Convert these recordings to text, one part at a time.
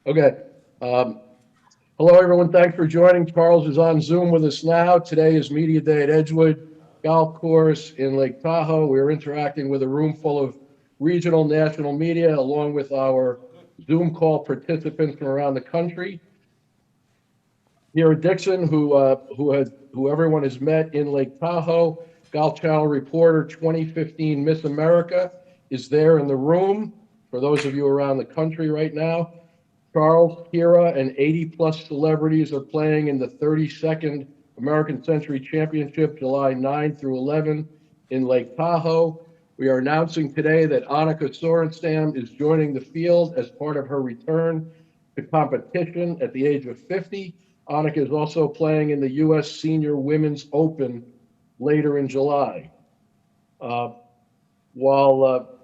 Okay. Um, Hello, everyone. Thanks for joining. Charles is on Zoom with us now. Today is Media Day at Edgewood Golf Course in Lake Tahoe. We're interacting with a room full of regional, national media, along with our Zoom call participants from around the country. Here at Dixon, who everyone has met in Lake Tahoe, Golf Channel reporter 2015 Miss America is there in the room. For those of you around the country right now, Charles, Kira, and 80-plus celebrities are playing in the 32nd American Century Championship, July 9 through 11 in Lake Tahoe. We are announcing today that Annika Sorenstam is joining the field as part of her return to competition at the age of 50. Annika is also playing in the U.S. Senior Women's Open later in July. Uh,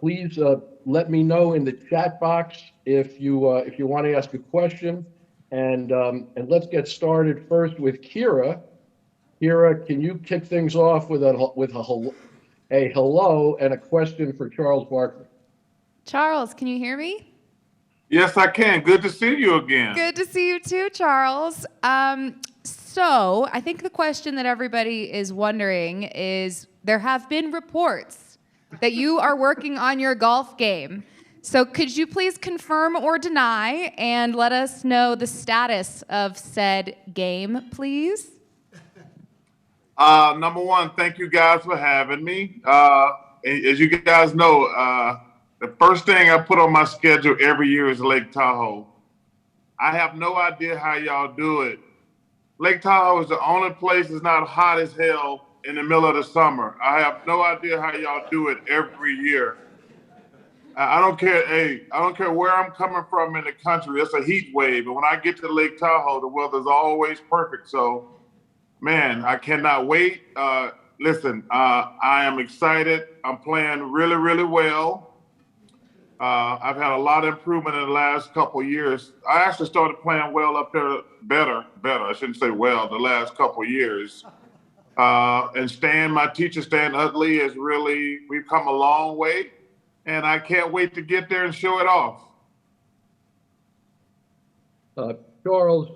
Please let me know in the chat box if you want to ask a question, and let's get started first with Kira. Kira, can you kick things off with a hello and a question for Charles Barkley? Charles, can you hear me? Yes, I can. Good to see you again. Good to see you too, Charles. So I think the question that everybody is wondering is there have been reports that you are working on your golf game. So could you please confirm or deny and let us know the status of said game, please? Number one, thank you guys for having me. As you guys know, the first thing I put on my schedule every year is Lake Tahoe. I have no idea how y'all do it. Lake Tahoe is the only place that's not hot as hell in the middle of the summer. I have no idea how y'all do it every year. I don't care. Hey, I don't care where I'm coming from in the country. It's a heat wave, but when I get to Lake Tahoe, the weather's always perfect. So, man, I cannot wait. Listen, I am excited. I'm playing really, really well. I've had a lot of improvement in the last couple of years. I actually started playing well up there, better. I shouldn't say well, the last couple of years. And Stan, my teacher, Stan Utley, we've come a long way. And I can't wait to get there and show it off. Charles,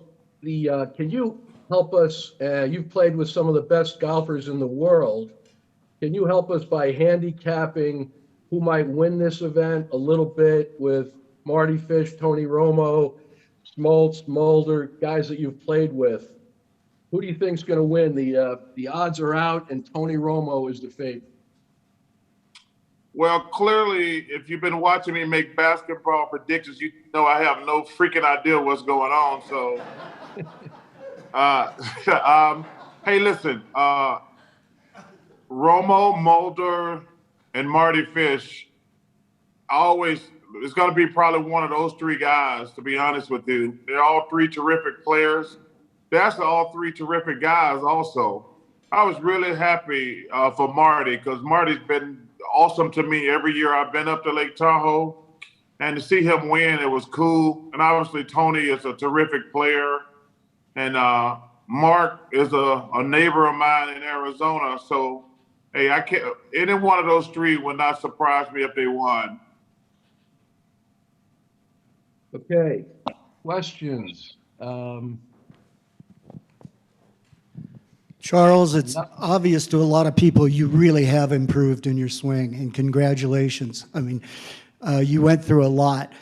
can you help us? You've played with some of the best golfers in the world. Can you help us by handicapping who might win this event a little bit with Marty Fish, Tony Romo, Smoltz, Mulder, guys that you've played with? Who do you think's going to win? The odds are out, and Tony Romo is the favorite. Well, clearly, if you've been watching me make basketball predictions, you know I have no freaking idea what's going on. So, hey, listen, Romo, Mulder, and Marty Fish, it's going to be probably one of those three guys, to be honest with you. They're all three terrific players. That's all three terrific guys also. I was really happy for Marty because Marty's been awesome to me every year I've been up to Lake Tahoe. And to see him win, it was cool. And obviously, Tony is a terrific player. And Mark is a neighbor of mine in Arizona. So, hey, I can't. Any one of those three would not surprise me if they won. Okay, questions. Charles, it's obvious to a lot of people you really have improved in your swing, and congratulations. I mean, you went through a lot.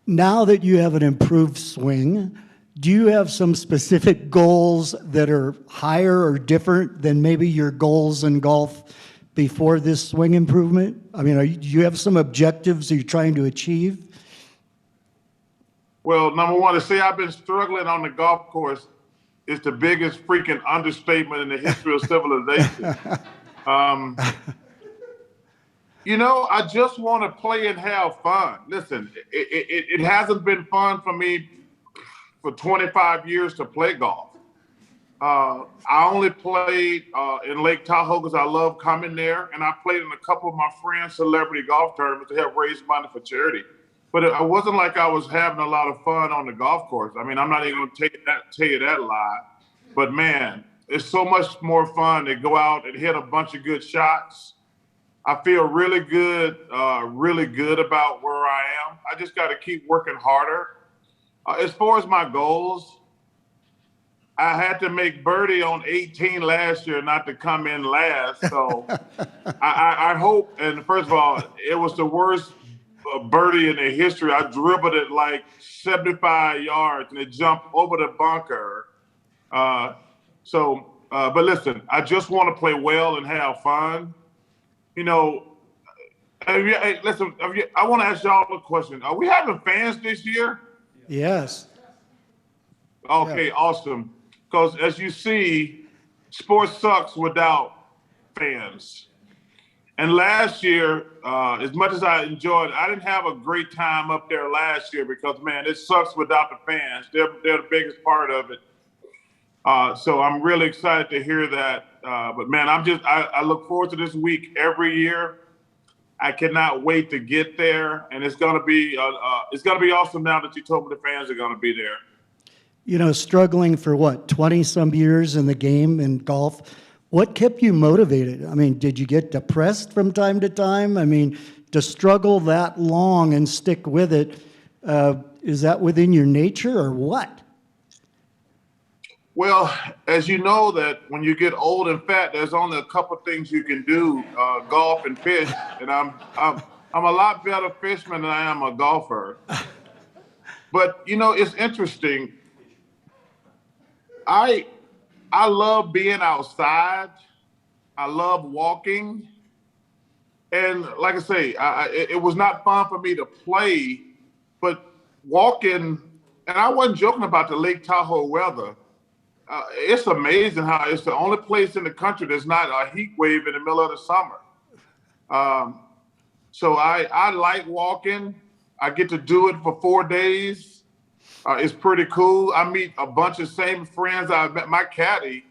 Now that you have an improved swing, do you have some specific goals that are higher or different than maybe your goals in golf before this swing improvement? I mean, do you have some objectives you're trying to achieve? Well, number one, to say I've been struggling on the golf course is the biggest freaking understatement in the history of civilization. I just want to play and have fun. Listen, it hasn't been fun for me for 25 years to play golf. I only played in Lake Tahoe because I love coming there, and I played in a couple of my friends' celebrity golf tournaments to help raise money for charity. But it wasn't like I was having a lot of fun on the golf course. I mean, I'm not even going to tell you that lie. But, man, it's so much more fun to go out and hit a bunch of good shots. I feel really good about where I am. I just got to keep working harder. As far as my goals, I had to make birdie on 18 last year not to come in last. So I hope, and first of all, it was the worst birdie in the history. I dribbled it like 75 yards and it jumped over the bunker. But listen, I just want to play well and have fun. You know, listen, I want to ask y'all a question. Are we having fans this year? Yes. Okay, awesome. Because as you see, sports sucks without fans. And last year, as much as I enjoyed, I didn't have a great time up there last year because, man, it sucks without the fans. They're the biggest part of it. So I'm really excited to hear that. But man, I look forward to this week every year. I cannot wait to get there, and it's gonna be awesome now that you told me the fans are gonna be there. You know, struggling for what, 20-some years in the game in golf, what kept you motivated? I mean, did you get depressed from time to time? I mean, to struggle that long and stick with it, is that within your nature or what? Well, as you know that when you get old and fat, there's only a couple things you can do, golf and fish. And I'm a lot better fisherman than I am a golfer. But, you know, it's interesting. I love being outside. I love walking. And like I say, it was not fun for me to play, but walking, and I wasn't joking about the Lake Tahoe weather. It's amazing how it's the only place in the country that's not a heat wave in the middle of the summer. So I like walking. I get to do it for 4 days. It's pretty cool. I meet a bunch of same friends. I met my caddy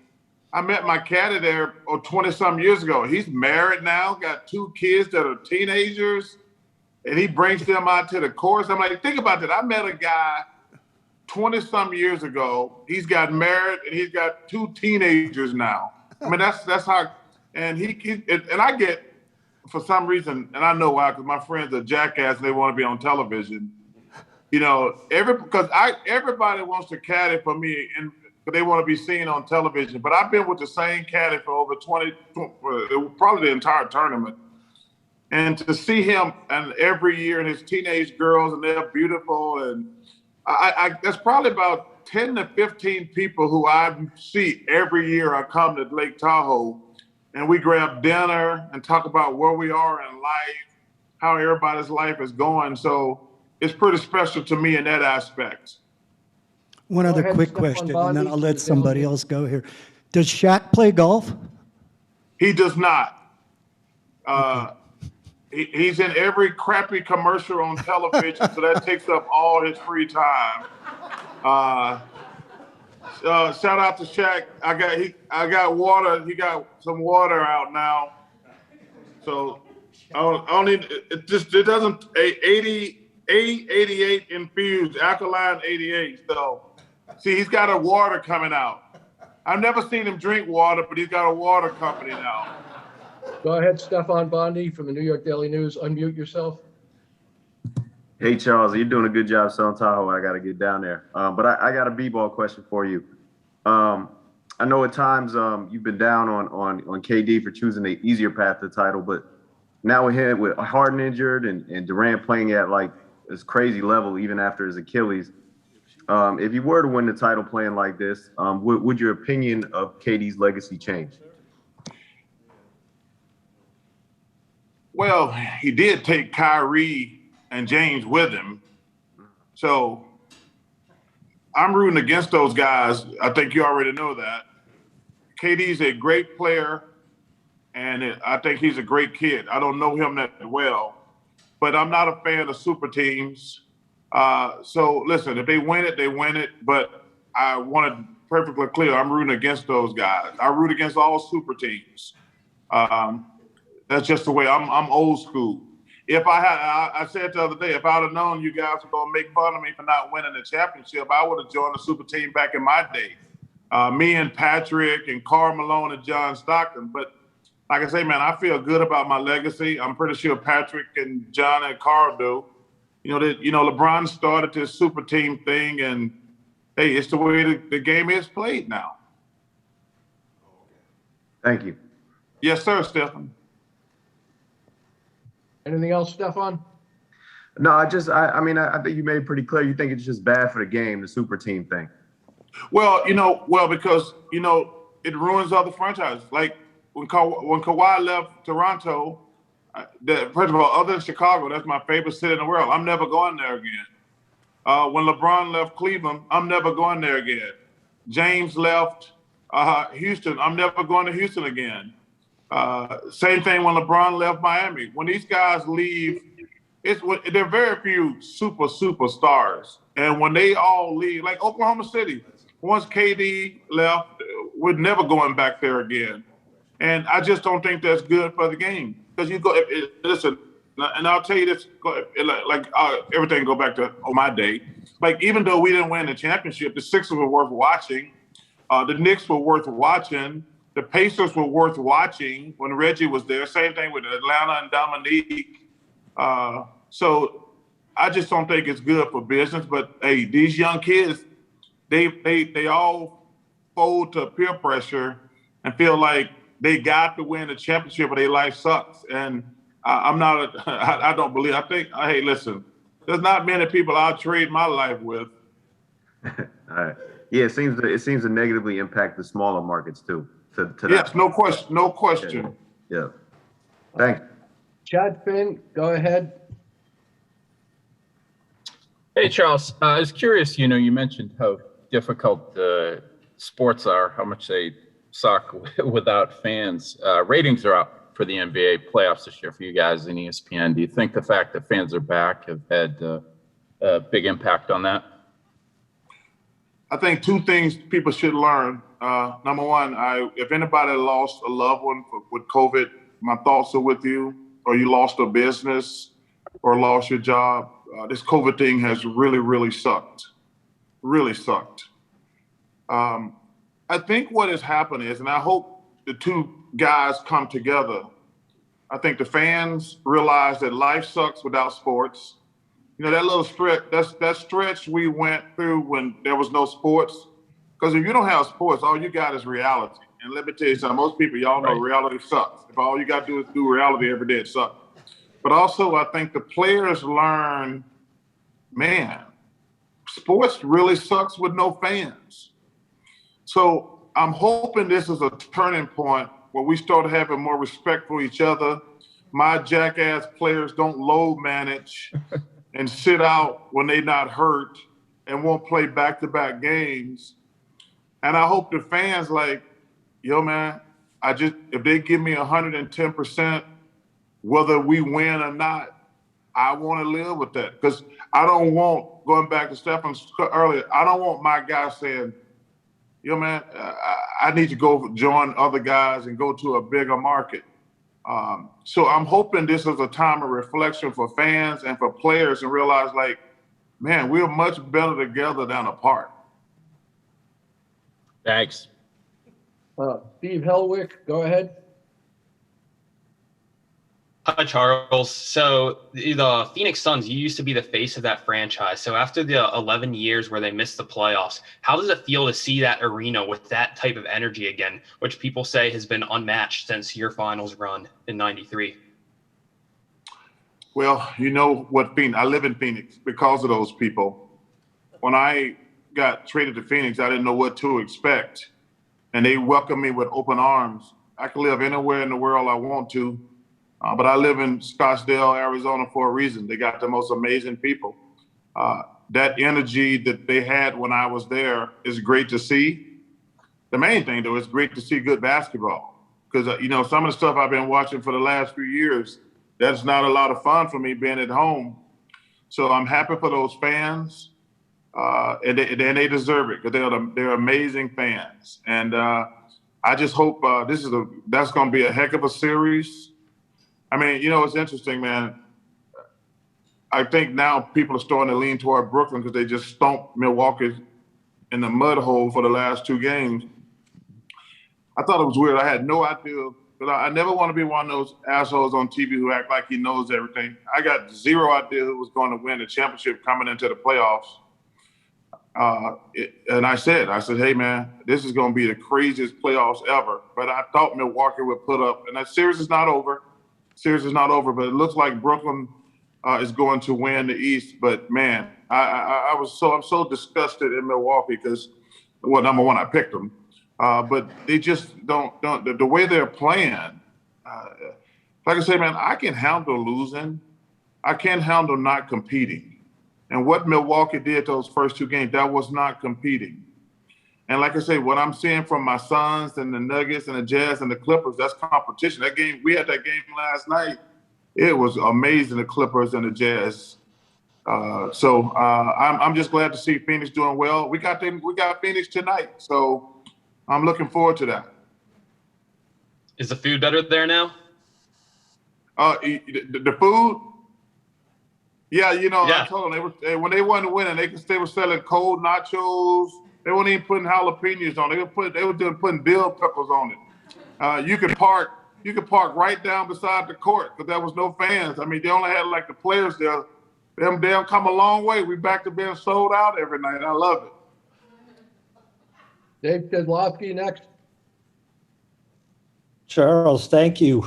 there 20-some years ago. He's married now, got 2 kids that are teenagers, and he brings them out to the course. I'm like, think about that. I met a guy 20-some years ago. He's got married and he's got 2 teenagers now. I mean, that's how, and I get, for some reason, and I know why, because my friends are jackass and they want to be on television. You know, everybody wants to caddy for me, and they want to be seen on television. But I've been with the same caddy for over 20, probably the entire tournament. And to see him and every year and his teenage girls, and they're beautiful. And there's probably about 10 to 15 people who I see every year I come to Lake Tahoe, and we grab dinner and talk about where we are in life, how everybody's life is going. So it's pretty special to me in that aspect. One other ahead, quick Stefan question, and Bondi then I'll from let the somebody Daily else go here. Does Shaq play golf? He does not. He's in every crappy commercial on television, so that takes up all his free time. Shout out to Shaq. I got water. He got some water out now. So I don't need it. It doesn't 88 infused alkaline 88. So see, he's got a water coming out. I've never seen him drink water, but he's got a water company now. Go ahead, Stefan Bondi from the New York Daily News. Unmute yourself. Hey, Charles, you're doing a good job selling Tahoe. I got to get down there. But I got a b-ball question for you. I know at times you've been down on KD for choosing the easier path to the title, but now with Harden injured and Durant playing at like this crazy level, even after his Achilles, if you were to win the title playing like this, would your opinion of KD's legacy change? Well, he did take Kyrie and James with him. So I'm rooting against those guys. I think you already know that. KD's a great player, and I think he's a great kid. I don't know him that well, but I'm not a fan of super teams. So listen, if they win it, they win it. But I want to perfectly clear, I'm rooting against those guys. I root against all super teams. That's just the way I'm old school. If I said the other day, if I'd have known you guys were going to make fun of me for not winning the championship, I would have joined the super team back in my day. Me and Patrick and Karl Malone and John Stockton. But like I say, man, I feel good about my legacy. I'm pretty sure Patrick and John and Karl do. LeBron started this super team thing, and hey, it's the way the game is played now. Thank you. Yes, sir, Stefan. Anything else, Stefan? No, I think you made it pretty clear. You think it's just bad for the game, the super team thing. Well, because it ruins other franchises. Like when Kawhi left Toronto, first of all, other than Chicago, that's my favorite city in the world. I'm never going there again. When LeBron left Cleveland, I'm never going there again. James left Houston, I'm never going to Houston again. Same thing when LeBron left Miami. When these guys leave, there are very few superstars. And when they all leave, like Oklahoma City, once KD left, we're never going back there again. And I just don't think that's good for the game. Because listen, and I'll tell you this, everything go back to my day. Like, even though we didn't win the championship, the Sixers were worth watching. The Knicks were worth watching. The Pacers were worth watching when Reggie was there. Same thing with Atlanta and Dominique. So I just don't think it's good for business. But hey, these young kids, they all fold to peer pressure and feel like they got to win the championship, but their life sucks. And I don't believe. Hey, listen, there's not many people I'll trade my life with. All right. Yeah, it seems to negatively impact the smaller markets too. Yes, no question. Yeah. Thanks. Chad Finn, go ahead. Hey, Charles. I was curious, you mentioned how difficult sports are, how much they suck without fans. Ratings are up for the NBA playoffs this year for you guys in ESPN. Do you think the fact that fans are back have had a big impact on that? I think two things people should learn. Number one, if anybody lost a loved one with COVID, my thoughts are with you, or you lost a business or lost your job. This COVID thing has really, really sucked. Really sucked. I think what has happened is, and I hope the two guys come together, I think the fans realize that life sucks without sports. That little stretch, that stretch we went through when there was no sports. Because if you don't have sports, all you got is reality. And let me tell you something, most people, y'all know reality sucks. If all you got to do is do reality every day, it sucks. But also, I think the players learn, man, sports really sucks with no fans. So I'm hoping this is a turning point where we start having more respect for each other. My jackass players don't load manage and sit out when they're not hurt and won't play back-to-back games. And I hope the fans man, if they give me 110%, whether we win or not, I want to live with that. Because I don't want, going back to Stefan's earlier, I don't want my guy saying, man, I need to go join other guys and go to a bigger market. So I'm hoping this is a time of reflection for fans and for players and realize, man, we're much better together than apart. Thanks. Steve Helwick, go ahead. Hi, Charles. So the Phoenix Suns, you used to be the face of that franchise. So after the 11 years where they missed the playoffs, how does it feel to see that arena with that type of energy again, which people say has been unmatched since your finals run in '93? Well, you know what, Phoenix, I live in Phoenix because of those people. When I got traded to Phoenix, I didn't know what to expect. And they welcomed me with open arms. I can live anywhere in the world I want to. But I live in Scottsdale, Arizona for a reason. They got the most amazing people. That energy that they had when I was there is great to see. The main thing, though, is great to see good basketball. Because, some of the stuff I've been watching for the last few years, that's not a lot of fun for me being at home. So I'm happy for those fans. And they deserve it because they're amazing fans. And I just hope that's going to be a heck of a series. I mean, it's interesting, man. I think now people are starting to lean toward Brooklyn because they just stomped Milwaukee in the mud hole for the last two games. I thought it was weird. I had no idea because I never want to be one of those assholes on TV who act like he knows everything. I got zero idea who was going to win the championship coming into the playoffs. And I said, hey, man, this is going to be the craziest playoffs ever. But I thought Milwaukee would put up, and that series is not over. But it looks like Brooklyn is going to win the East. But man, I'm so disgusted in Milwaukee because, well, number one, I picked them, but they just don't the way they're playing. Like I say, man, I can handle losing. I can't handle not competing. And what Milwaukee did those first two games, that was not competing. And like I say, what I'm seeing from my Suns and the Nuggets and the Jazz and the Clippers, that's competition. That game, we had that game last night. It was amazing, the Clippers and the Jazz. So I'm just glad to see Phoenix doing well. We got Phoenix tonight, so I'm looking forward to that. Is the food better there now? The food? Yeah, Yeah. I told them when they wasn't winning, they were selling cold nachos. They weren't even putting jalapenos on. They were just putting dill pickles on it. You could park right down beside the court because there was no fans. I mean, they only had like the players there. Them come a long way. We back to being sold out every night. I love it. Dave Kozlowski next. Charles, thank you.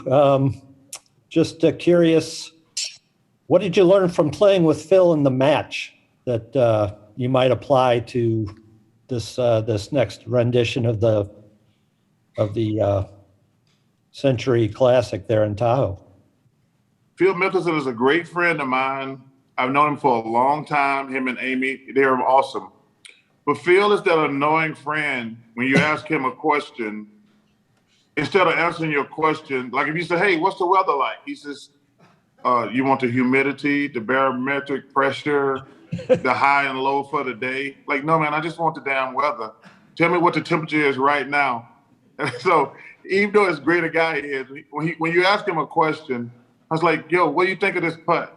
Just curious, what did you learn from playing with Phil in the match that you might apply to this next rendition of the Century Classic there in Tahoe? Phil Mickelson is a great friend of mine. I've known him for a long time, him and Amy. They're awesome. But Phil is that annoying friend when you ask him a question, instead of answering your question, like if you say, hey, what's the weather like? He says, you want the humidity, the barometric pressure, the high and low for the day? Like, no, man, I just want the damn weather. Tell me what the temperature is right now. And so even though as great a guy he is, when you ask him a question, I was like, yo, what do you think of this putt?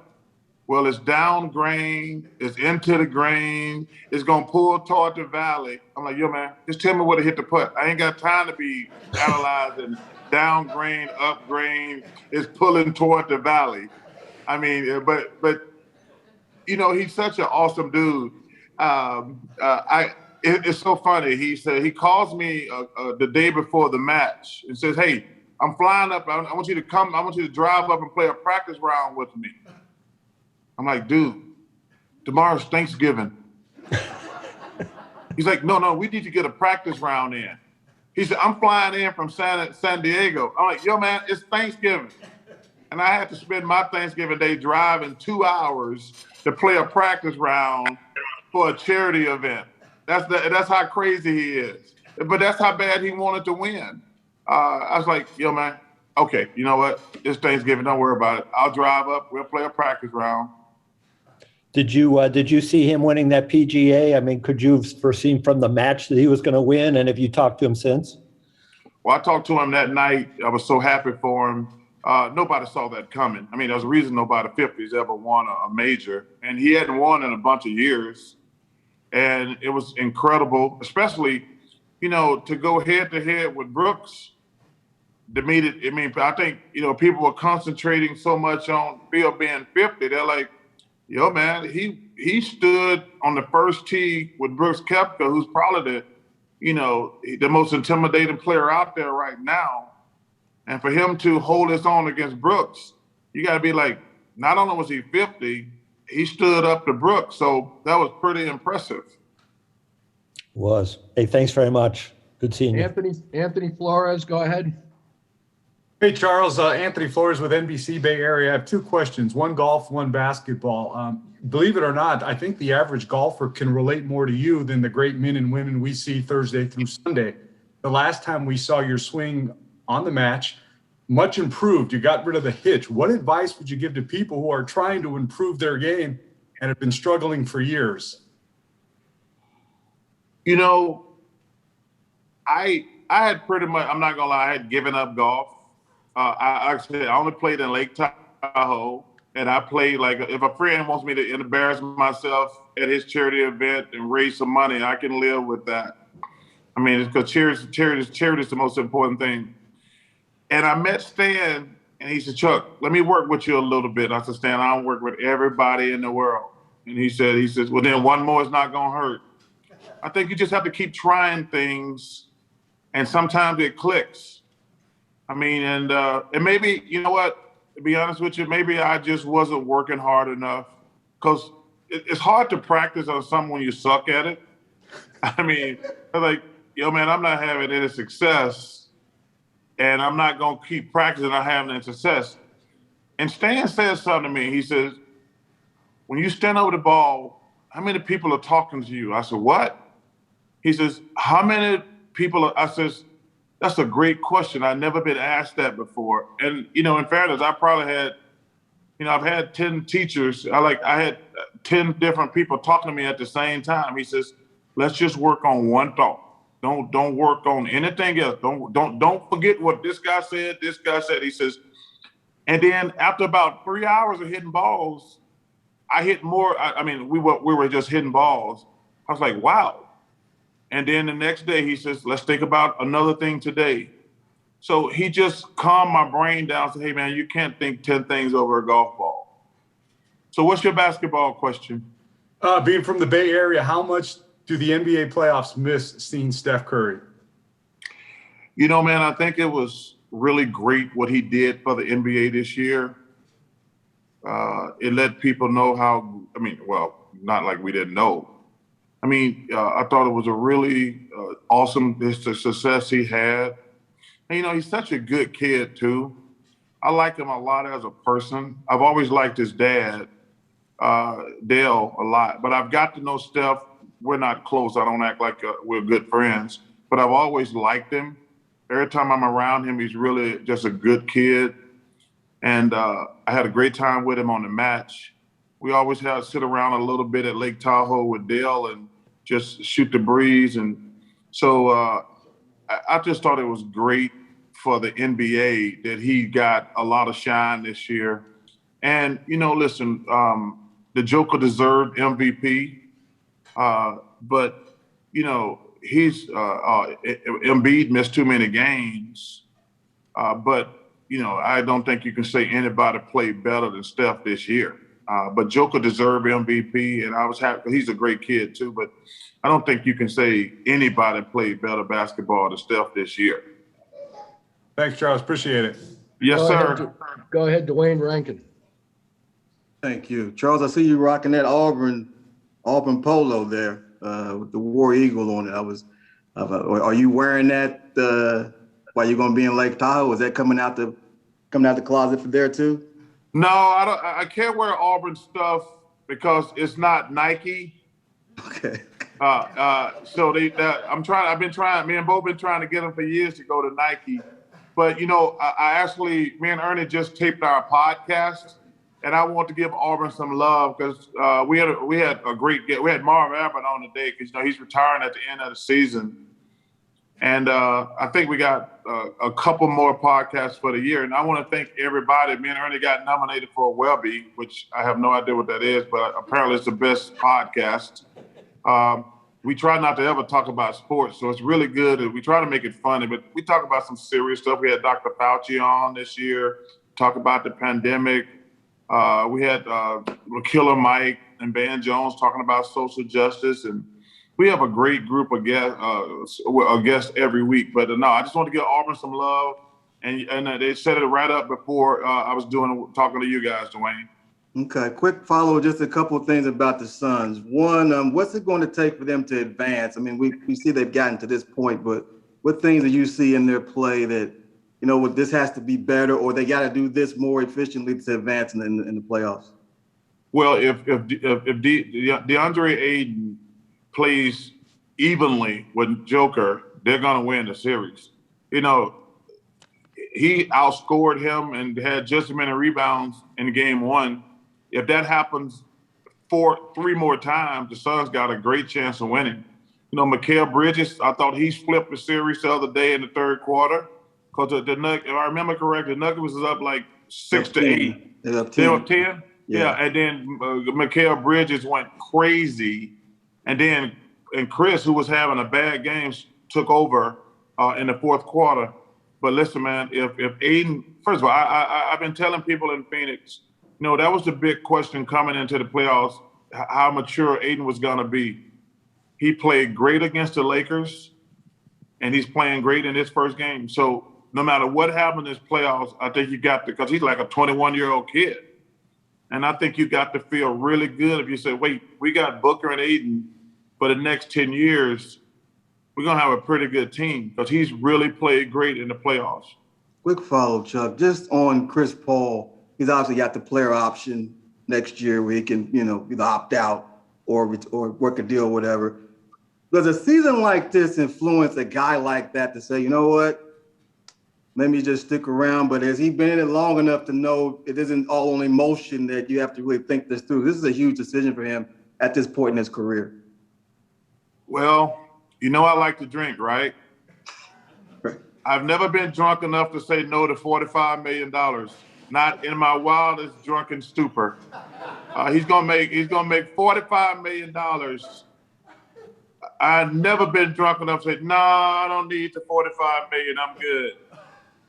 Well, it's down grain, it's into the grain, it's gonna pull toward the valley. I'm like, yo, man, just tell me where to hit the putt. I ain't got time to be analyzing down grain, up grain, it's pulling toward the valley. I mean, but he's such an awesome dude. It's so funny. He said he calls me the day before the match and says, hey, I'm flying up. I want you to come. I want you to drive up and play a practice round with me. I'm like, dude, tomorrow's Thanksgiving. He's like, no, we need to get a practice round in. He said, I'm flying in from San Diego. I'm like, yo, man, it's Thanksgiving. And I had to spend my Thanksgiving day driving 2 hours to play a practice round for a charity event. That's how crazy he is. But that's how bad he wanted to win. I was like, yo, man, okay, you know what? It's Thanksgiving. Don't worry about it. I'll drive up. We'll play a practice round. Did you see him winning that PGA? I mean, could you have foreseen from the match that he was going to win? And have you talked to him since? Well, I talked to him that night. I was so happy for him. Nobody saw that coming. I mean, there's a reason nobody 50s ever won a major. And he hadn't won in a bunch of years. And it was incredible, especially, to go head to head with Brooks. I think, people were concentrating so much on Phil being 50. They're like, yo, man, he stood on the first tee with Brooks Koepka, who's probably the most intimidating player out there right now. And for him to hold his own against Brooks, you got to be like, not only was he 50, he stood up to Brooks. So that was pretty impressive. Was. Hey, thanks very much. Good seeing you. Anthony Flores, go ahead. Hey, Charles, Anthony Flores with NBC Bay Area. I have two questions, one golf, one basketball. Believe it or not, I think the average golfer can relate more to you than the great men and women we see Thursday through Sunday. The last time we saw your swing on the match, much improved. You got rid of the hitch. What advice would you give to people who are trying to improve their game and have been struggling for years? I had pretty much, I'm not going to lie, I had given up golf. I only played in Lake Tahoe, and I played like, if a friend wants me to embarrass myself at his charity event and raise some money, I can live with that. I mean, it's because charity is the most important thing. And I met Stan, and he said, Chuck, let me work with you a little bit. I said, Stan, I don't work with everybody in the world. And he says, well, then one more is not going to hurt. I think you just have to keep trying things, and sometimes it clicks. I mean, and maybe, you know what, to be honest with you, maybe I just wasn't working hard enough, because it's hard to practice on something when you suck at it. I mean, like, yo, man, I'm not having any success, and I'm not going to keep practicing on having any success. And Stan says something to me. He says, when you stand over the ball, how many people are talking to you? I said, what? He says, how many people are, I says, that's a great question. I've never been asked that before. And, you know, in fairness, I probably had, you know, I've had 10 teachers. I had 10 different people talking to me at the same time. He says, let's just work on one thought. Don't work on anything else. Don't forget what this guy said, this guy said. He says, and then after about 3 hours of hitting balls, I hit more. I mean, we were just hitting balls. I was like, wow. And then the next day he says, let's think about another thing today. So he just calmed my brain down. Said, hey man, you can't think 10 things over a golf ball. So what's your basketball question? Being from the Bay Area, how much do the NBA playoffs miss seeing Steph Curry? You know, man, I think it was really great what he did for the NBA this year. It let people know how, I mean, well, not like we didn't know. I mean, I thought it was a really awesome success he had. And, you know, he's such a good kid, too. I like him a lot as a person. I've always liked his dad, Dale, a lot. But I've got to know Steph. We're not close. I don't act like we're good friends. But I've always liked him. Every time I'm around him, he's really just a good kid. And I had a great time with him on the match. We always had to sit around a little bit at Lake Tahoe with Dale and just shoot the breeze. And so I just thought it was great for the NBA that he got a lot of shine this year. And, you know, listen, the Joker deserved MVP. But, you know, Embiid missed too many games. But, you know, I don't think you can say anybody played better than Steph this year. But Joker deserved MVP, and I was happy. He's a great kid, too. But I don't think you can say anybody played better basketball than Steph this year. Thanks, Charles. Appreciate it. Yes, sir. Go ahead, Dwayne Rankin. Thank you. Charles, I see you rocking that Auburn polo there with the War Eagle on it. Are you wearing that while you're going to be in Lake Tahoe? Is that coming out the closet for there too? No, I can't wear Auburn stuff because it's not Nike. Okay. So me and Bo been trying to get them for years to go to Nike. But, you know, me and Ernie just taped our podcast, and I want to give Auburn some love because we had a great get. We had Marv Abbott on today because, you know, he's retiring at the end of the season. And I think we got a couple more podcasts for the year. And I want to thank everybody. Me and Ernie got nominated for a Webby, which I have no idea what that is, but apparently it's the best podcast. We try not to ever talk about sports, so it's really good. We try to make it funny, but we talk about some serious stuff. We had Dr. Fauci on this year, talk about the pandemic. We had Killer Mike and Van Jones talking about social justice, and we have a great group of guests every week. But no, I just want to give Auburn some love, and they set it right up before I was talking to you guys, Dwayne. Okay, quick follow, just a couple of things about the Suns. One, what's it going to take for them to advance? I mean, we see they've gotten to this point, but what things do you see in their play that, you know, this has to be better, or they got to do this more efficiently to advance in the playoffs? Well, if DeAndre Ayton plays evenly with Joker, they're going to win the series. You know, he outscored him and had just as many rebounds in game one. If that happens 3 more times, the Suns got a great chance of winning. You know, Mikal Bridges, I thought he flipped the series the other day in the third quarter because the Nuggets, if I remember correctly, the Nuggets was up like 6-8. They were up 10? Yeah, and then Mikal Bridges went crazy. And Chris, who was having a bad game, took over in the fourth quarter. But listen, man, if Aiden, first of all, I've been telling people in Phoenix, that was the big question coming into the playoffs, how mature Aiden was going to be. He played great against the Lakers, and he's playing great in his first game. So no matter what happens in this playoffs, I think you got to, because he's like a 21-year-old kid. And I think you got to feel really good if you say, wait, we got Booker and Aiden for the next 10 years. We're going to have a pretty good team because he's really played great in the playoffs. Quick follow, Chuck, just on Chris Paul. He's obviously got the player option next year where he can, either opt out or work a deal or whatever. Does a season like this influence a guy like that to say, you know what, let me just stick around? But has he been in it long enough to know it isn't all on emotion, that you have to really think this through? This is a huge decision for him at this point in his career. Well, I like to drink, right? I've never been drunk enough to say no to $45 million. Not in my wildest drunken stupor. He's gonna make $45 million. I've never been drunk enough to say, no, I don't need the $45 million. I'm good.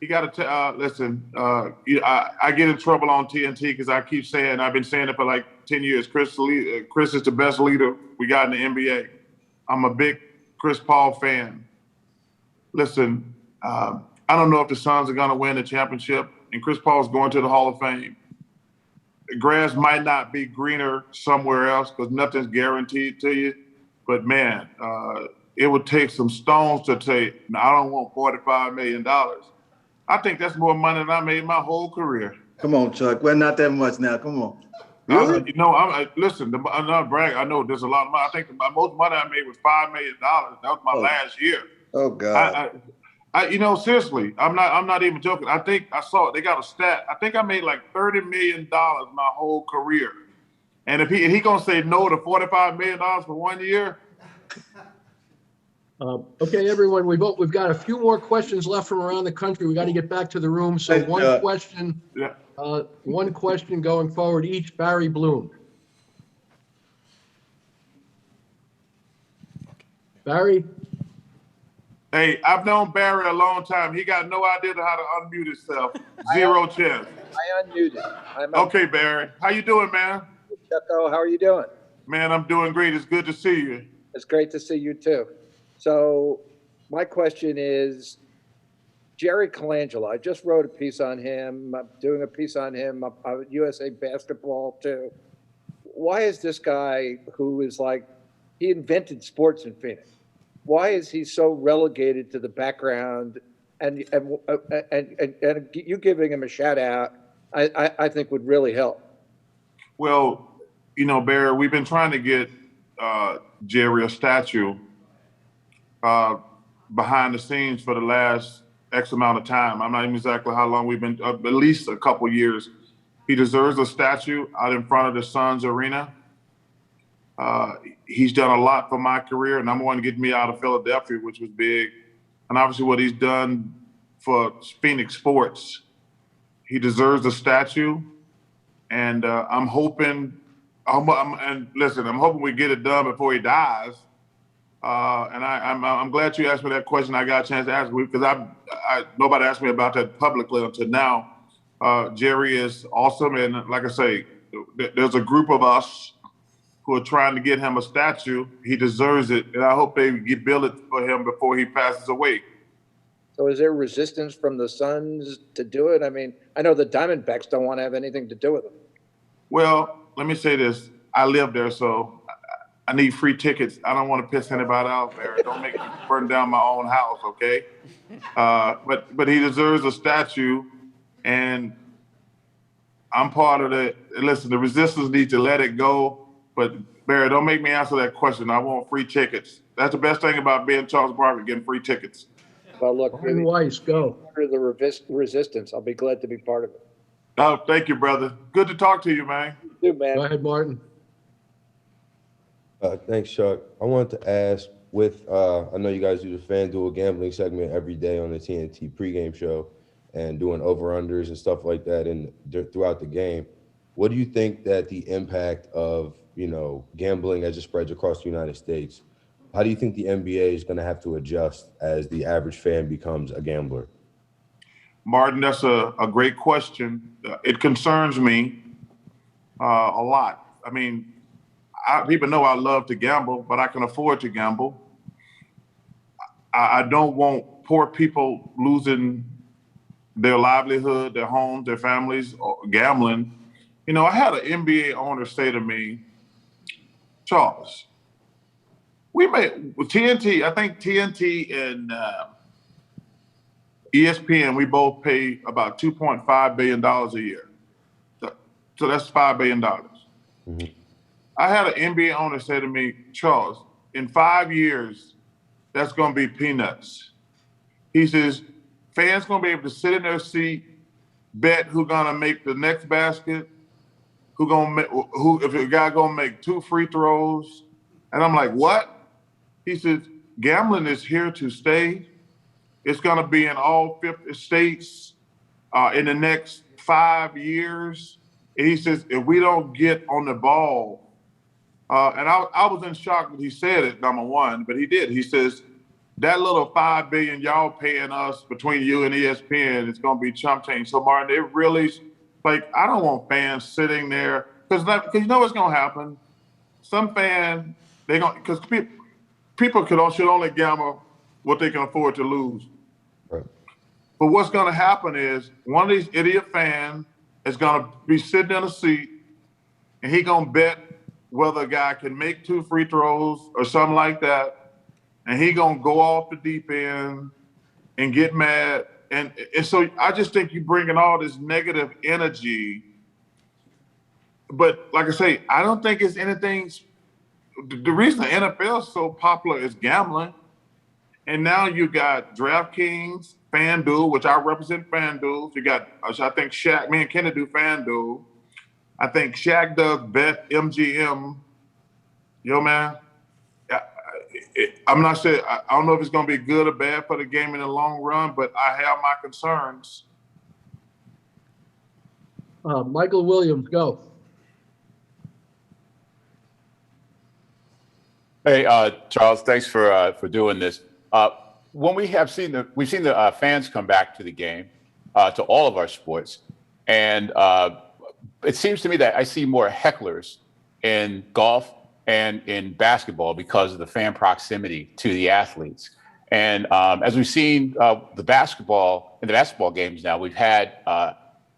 You got to listen. I get in trouble on TNT because I keep saying, I've been saying it for like 10 years. Chris is the best leader we got in the NBA. I'm a big Chris Paul fan. Listen, I don't know if the Suns are going to win the championship, and Chris Paul's going to the Hall of Fame. The grass might not be greener somewhere else because nothing's guaranteed to you. But man, it would take some stones to say, no, I don't want $45 million. I think that's more money than I made my whole career. Come on, Chuck. Well, not that much now. Come on. Really? Listen, I'm not bragging. I know there's a lot of money. I think the most money I made was $5 million. That was my last year. Oh God. Seriously, I'm not even joking. I think I saw it. They got a stat. I think I made like $30 million my whole career. And if he gonna say no to $45 million for 1 year. Okay, everyone, we've got a few more questions left from around the country. We got to get back to the room. So one question going forward each. Barry Bloom. Barry? Hey, I've known Barry a long time. He got no idea how to unmute himself. Zero chance. I unmuted. Okay, Barry. How you doing, man? Chucko, how are you doing? Man, I'm doing great. It's good to see you. It's great to see you too. So my question is, Jerry Colangelo, I just wrote a piece on him. I'm doing a piece on him on USA Basketball too. Why is this guy who is he invented sports in Phoenix? Why is he so relegated to the background? And you giving him a shout out, I think would really help. Well, Barry, we've been trying to get Jerry a statue behind the scenes for the last X amount of time. I'm not even exactly how long we've been, at least a couple years. He deserves a statue out in front of the Suns arena. He's done a lot for my career. Number one, get me out of Philadelphia, which was big. And obviously what he's done for Phoenix sports. He deserves a statue. And I'm hoping we get it done before he dies. And I'm glad you asked me that question. I got a chance to ask you because nobody asked me about that publicly until now. Jerry is awesome, and like I say, there's a group of us who are trying to get him a statue. He deserves it, and I hope they build it for him before he passes away. So is there resistance from the Suns to do it? I mean, I know the Diamondbacks don't want to have anything to do with it. Well, let me say this. I live there, so I need free tickets. I don't want to piss anybody off there. Don't make me burn down my own house, okay? But he deserves a statue, and I'm part of the. Listen, the resistance needs to let it go. But Barry, don't make me answer that question. I want free tickets. That's the best thing about being Charles Barkley, getting free tickets. Well, look, Martin Weiss, go. Under the resistance, I'll be glad to be part of it. Oh, thank you, brother. Good to talk to you, man. You too, man. Go ahead, Martin. Thanks, Chuck. I wanted to ask I know you guys do the FanDuel gambling segment every day on the TNT pregame show and doing over-unders and stuff like that throughout the game. What do you think that the impact of, gambling as it spreads across the United States, how do you think the NBA is going to have to adjust as the average fan becomes a gambler? Martin, that's a great question. It concerns me a lot. I mean, people know I love to gamble, but I can afford to gamble. I don't want poor people losing their livelihood, their homes, their families, or gambling. You know, I had an NBA owner say to me, Charles, we made TNT, I think TNT and ESPN, we both pay about $2.5 billion a year. So that's $5 billion. Mm-hmm. I had an NBA owner say to me, Charles, in 5 years, that's going to be peanuts. He says, fans going to be able to sit in their seat, bet who's going to make the next basket, if a guy going to make 2 free throws. And I'm like, what? He says, gambling is here to stay. It's going to be in all 50 states in the next 5 years. And he says, if we don't get on the ball, and I was in shock when he said it, number one, but he did. He says, that little $5 billion y'all paying us between you and ESPN is going to be chump change. So Martin, it really, like, I don't want fans sitting there because you know what's going to happen. Some fan, because people should only gamble what they can afford to lose. Right. But what's going to happen is one of these idiot fans is going to be sitting in a seat and he going to bet whether a guy can make 2 free throws or something like that. And he going to go off the deep end and get mad. And so I just think you bring in all this negative energy. But like I say, I don't think it's anything. The reason the NFL is so popular is gambling. And now you got DraftKings, FanDuel, which I represent FanDuel. You got, I think Shaq, me and Kenny do FanDuel. I think Shaq does Bet MGM. Yo, man, I'm not sure. I don't know if it's going to be good or bad for the game in the long run, but I have my concerns. Michael Williams, go. Hey, Charles, thanks for doing this. When we've seen the fans come back to the game, to all of our sports, and it seems to me that I see more hecklers in golf and in basketball because of the fan proximity to the athletes. And as we've seen in the basketball games now, we've had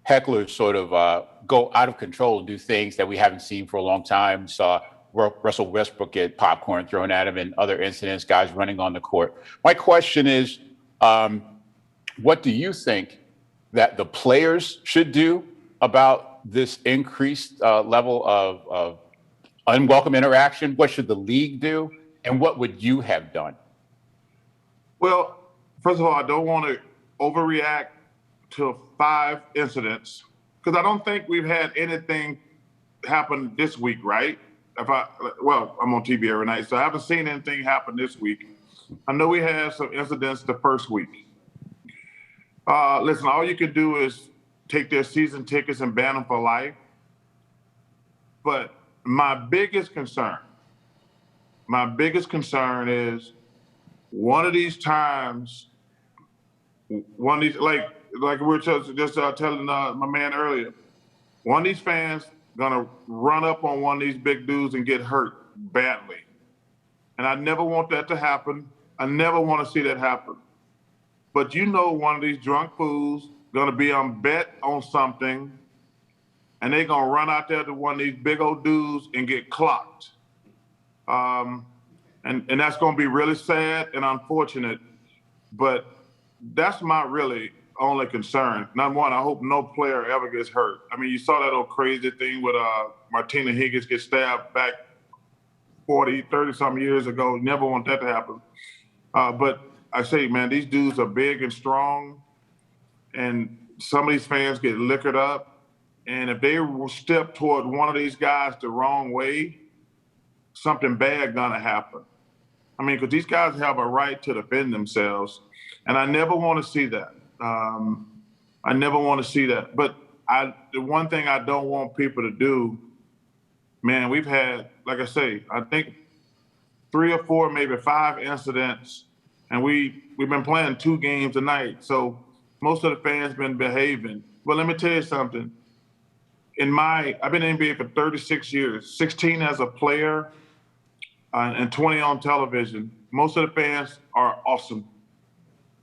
hecklers sort of go out of control and do things that we haven't seen for a long time. We saw Russell Westbrook get popcorn thrown at him and other incidents, guys running on the court. My question is, what do you think that the players should do about this increased level of unwelcome interaction? What should the league do? And what would you have done? Well, first of all, I don't want to overreact to 5 incidents because I don't think we've had anything happen this week, right? I'm on TV every night, so I haven't seen anything happen this week. I know we had some incidents the first week. Listen, all you can do is take their season tickets and ban them for life. But my biggest concern is one of these times, like we were just telling my man earlier, one of these fans gonna run up on one of these big dudes and get hurt badly. And I never want that to happen. I never want to see that happen. But you know one of these drunk fools gonna be on bet on something and they're gonna run out there to one of these big old dudes and get clocked. And that's gonna be really sad and unfortunate, but that's my really only concern. Number one, I hope no player ever gets hurt. I mean, you saw that old crazy thing with Martina Higgins get stabbed back 40, 30 something years ago. Never want that to happen. But I say, man, these dudes are big and strong, and some of these fans get liquored up. And if they will step toward one of these guys the wrong way, something bad gonna happen. I mean, because these guys have a right to defend themselves, and I never want to see that. I never want to see that. But the one thing I don't want people to do, man, we've had, like I say, I think 3 or 4, maybe 5 incidents, and we've been playing 2 games a night. So Most of the fans been behaving. Well, let me tell you something. I've been in NBA for 36 years, 16 as a player, and 20 on television. Most of the fans are awesome.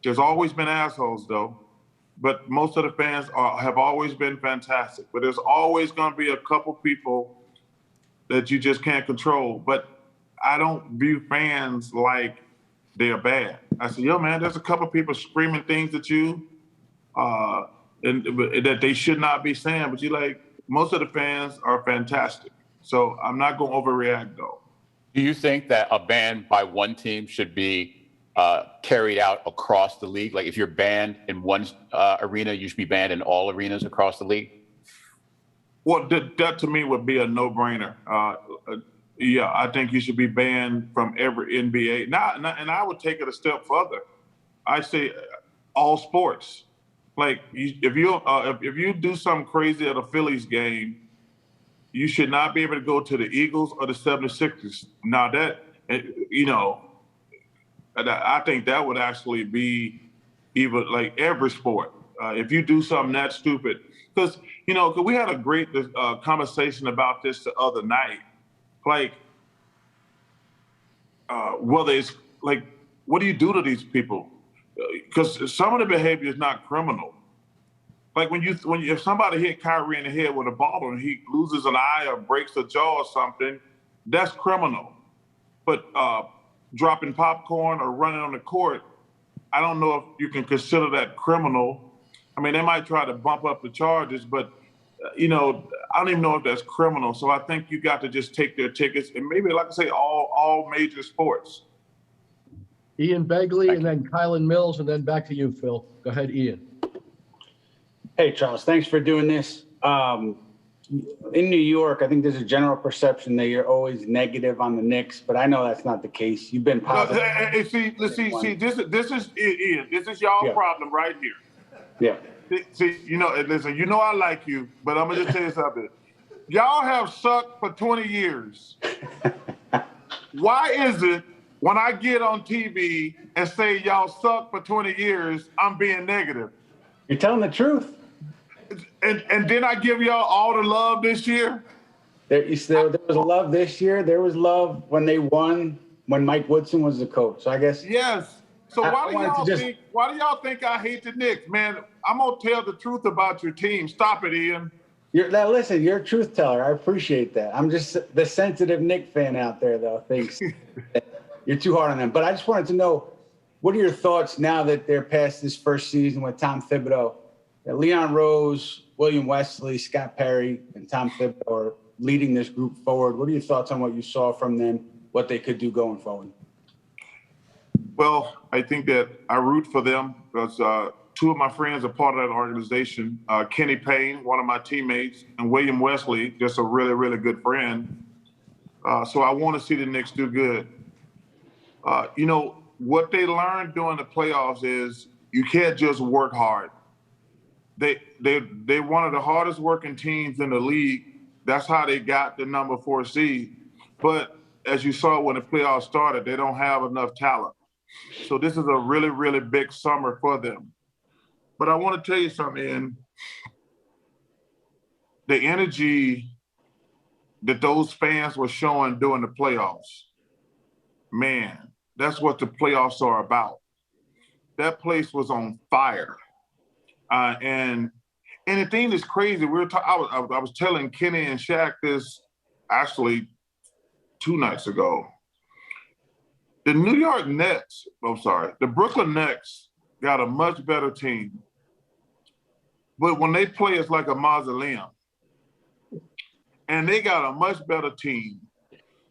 There's always been assholes though, but most of the fans have always been fantastic. But there's always going to be a couple people that you just can't control. But I don't view fans like they're bad. I say, yo, man, there's a couple people screaming things at you and that they should not be saying. But most of the fans are fantastic. So I'm not going to overreact though. Do you think that a ban by one team should be carried out across the league? Like if you're banned in one arena, you should be banned in all arenas across the league? Well, that to me would be a no-brainer. Yeah, I think you should be banned from every NBA. And I would take it a step further. I say all sports. Like if you do something crazy at a Phillies game, you should not be able to go to the Eagles or the 76ers. Now that, I think that would actually be even like every sport. If you do something that stupid, because we had a great conversation about this the other night. Like, whether it's like, what do you do to these people? Because some of the behavior is not criminal. Like if somebody hit Kyrie in the head with a ball and he loses an eye or breaks a jaw or something, that's criminal. But dropping popcorn or running on the court, I don't know if you can consider that criminal. I mean, they might try to bump up the charges, but I don't even know if that's criminal. So I think you got to just take their tickets and maybe, like I say, all major sports. Ian Begley and then Kylan Mills, and then back to you, Phil. Go ahead, Ian. Hey, Charles, thanks for doing this. In New York, I think there's a general perception that you're always negative on the Knicks, but I know that's not the case. You've been positive. See, this is Ian. This is y'all problem right here. Yeah. See, listen, I like you, but I'm gonna just tell you something. Y'all have sucked for 20 years. Why is it when I get on TV and say y'all suck for 20 years, I'm being negative? You're telling the truth. And then I give y'all all the love this year? There was love this year. There was love when they won, when Mike Woodson was the coach. So I guess. Yes. So why do y'all think I hate the Knicks? Man, I'm going to tell the truth about your team. Stop it, Ian. Listen, you're a truth teller. I appreciate that. I'm just the sensitive Knicks fan out there, though. Thinks you're too hard on them. But I just wanted to know, what are your thoughts now that they're past this first season with Tom Thibodeau? Leon Rose, William Wesley, Scott Perry, and Tom Thibodeau are leading this group forward. What are your thoughts on what you saw from them, what they could do going forward? Well, I think that I root for them because two of my friends are part of that organization. Kenny Payne, one of my teammates, and William Wesley, just a really, really good friend. So I want to see the Knicks do good. What they learned during the playoffs is you can't just work hard. They're one of the hardest working teams in the league. That's how they got the number 4 seed. But as you saw when the playoffs started, they don't have enough talent. So this is a really, really big summer for them. But I want to tell you something, Ian. The energy that those fans were showing during the playoffs, man, that's what the playoffs are about. That place was on fire. And the thing that's crazy, I was telling Kenny and Shaq this actually 2 nights ago. The the Brooklyn Nets got a much better team. But when they play, it's like a mausoleum. And they got a much better team.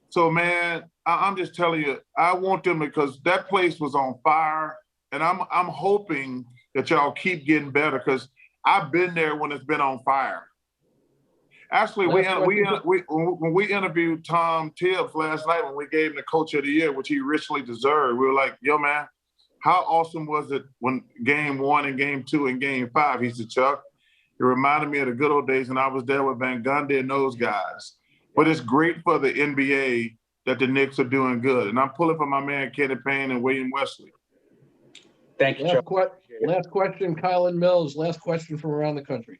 So, man, I'm just telling you, I want them because that place was on fire. And I'm hoping that y'all keep getting better because I've been there when it's been on fire. Actually, when we interviewed Tom Tibbs last night when we gave him the Coach of the Year, which he richly deserved, we were like, yo, man, how awesome was it when game 1 and game 2 and game 5? He said, Chuck, it reminded me of the good old days when I was there with Van Gundy and those guys. But it's great for the NBA that the Knicks are doing good. And I'm pulling for my man Kenny Payne and William Wesley. Thank you, Last, Charles. last question, Kylan Mills. Last question from around the country.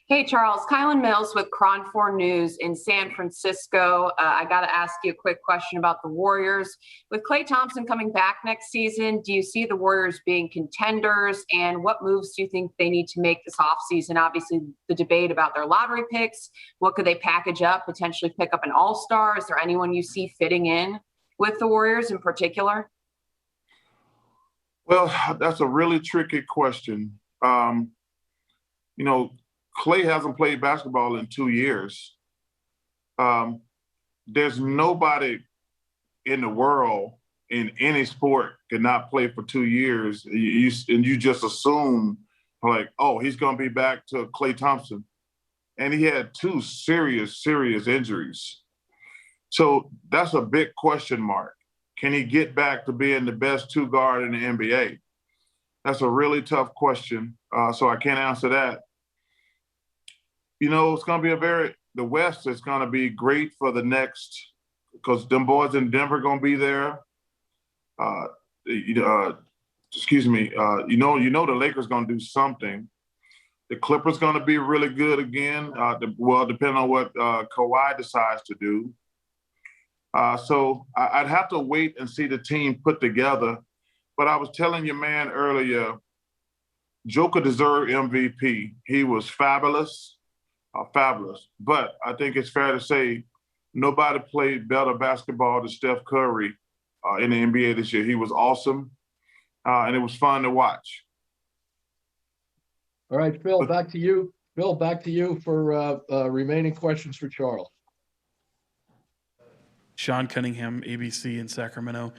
Hey, Charles. Kylan Mills with Cron 4 News in San Francisco. I got to ask you a quick question about the Warriors. With Klay Thompson coming back next season, do you see the Warriors being contenders? And what moves do you think they need to make this offseason? Obviously, the debate about their lottery picks. What could they package up, potentially pick up an all-star? Is there anyone you see fitting in with the Warriors in particular? Well, that's a really tricky question. Klay hasn't played basketball in 2 years. There's nobody in the world in any sport could not play for 2 years. And you just assume like, oh, he's going to be back to Klay Thompson. And he had 2 serious injuries. So that's a big question mark. Can he get back to being the best 2 guard in the NBA? That's a really tough question. So I can't answer that. It's going to be the West is going to be great for the next, because them boys in Denver going to be there. The Lakers going to do something. The Clippers going to be really good again. Depending on what Kawhi decides to do. So I'd have to wait and see the team put together. But I was telling your man earlier, Joker deserved MVP. He was fabulous. But I think it's fair to say nobody played better basketball than Steph Curry in the NBA this year. He was awesome, and it was fun to watch. All right, Phil, back to you. Phil, back to you for remaining questions for Charles. Sean Cunningham, ABC in Sacramento.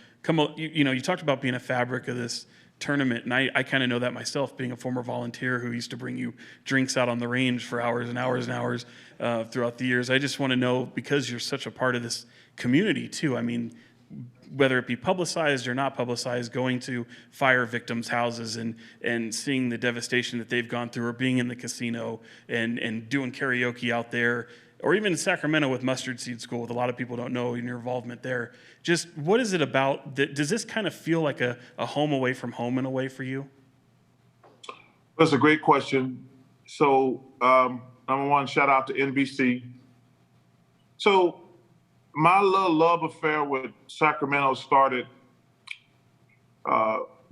You talked about being a fabric of this tournament, and I kind of know that myself, being a former volunteer who used to bring you drinks out on the range for hours and hours and hours throughout the years. I just want to know, because you're such a part of this community too, I mean, whether it be publicized or not publicized, going to fire victims' houses and seeing the devastation that they've gone through, or being in the casino and doing karaoke out there, or even in Sacramento with Mustard Seed School, with a lot of people don't know your involvement there. Just what is it about? Does this kind of feel like a home away from home in a way for you? That's a great question. So, number one, shout out to NBC. So, my little love affair with Sacramento started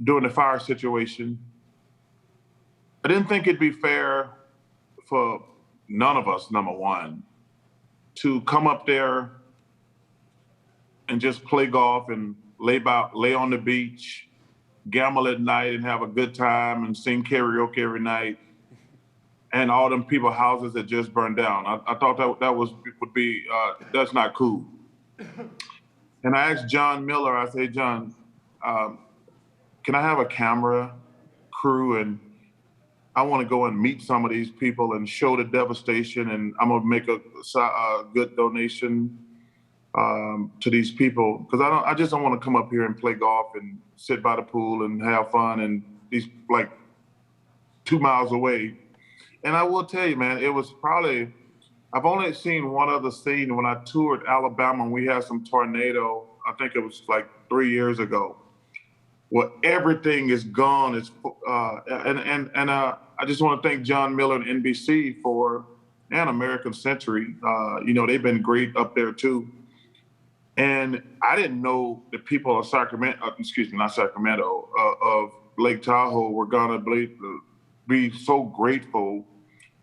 during the fire situation. I didn't think it'd be fair for none of us, number one, to come up there and just play golf and lay on the beach, gamble at night and have a good time and sing karaoke every night, and all them people houses that just burned down. I thought that's not cool. And I asked John Miller, I said, John, can I have a camera crew, and I want to go and meet some of these people and show the devastation, and I'm going to make a good donation to these people, because I just don't want to come up here and play golf and sit by the pool and have fun, and these like 2 miles away. And I will tell you, man, it was probably, I've only seen one other scene when I toured Alabama and we had some tornado. I think it was like 3 years ago, where everything is gone. I just want to thank John Miller and NBC and American Century. They've been great up there too. And I didn't know the people of of Lake Tahoe were gonna be so grateful